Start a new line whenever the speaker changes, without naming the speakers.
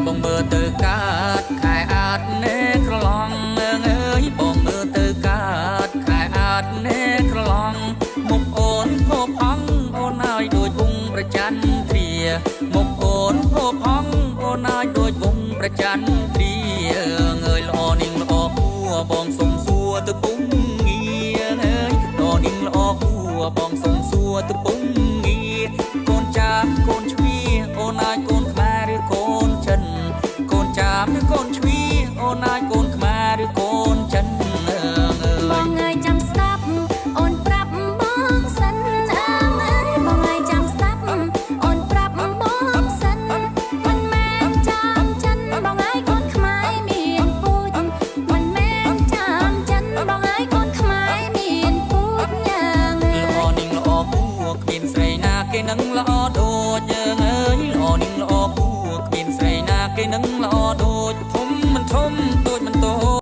បងមើលទៅកាត់ខែអាចណែក្រឡងអើយបងមើលទៅកាត់ខែអាចណែក្រឡងមុខអូនភពផង់អូនហើយដូចវងប្រច័នទ្រាមុខអូនភពផង់អូនហើយដូចវងប្រច័នទ្រាអើយល្អនាងល្អគួរបងសុំសួរទៅពុំងារអើយល្អនាងល្អគួរបងសុំសួរទៅពុំងារកូនចាស់កូនជ្វីអូនហើយកូនខ្មែរឬកូនចិនកូនចាស់ឬកូនជ្វីអូនហើយកូនខ្មែរឬកូនចិន
បងអើយចាំស្ដាប់អូនប្រាប់បងសិនអើយបងអើយចាំស្ដាប់អូនប្រាប់បងសិនមិនមែនចាំចិនបងអើយកូនខ្មែរមានពូជមិនមែនចាំចិនបងអើយកូនខ្មែរមានពូជយ៉ាង
ល្អនាងល្អគួរគ្មានស្រីណាគេនឹងល្អដូចយើងអើយល្អនាងល្អគួរគ្មានស្រីណាគេនឹងល្អដូច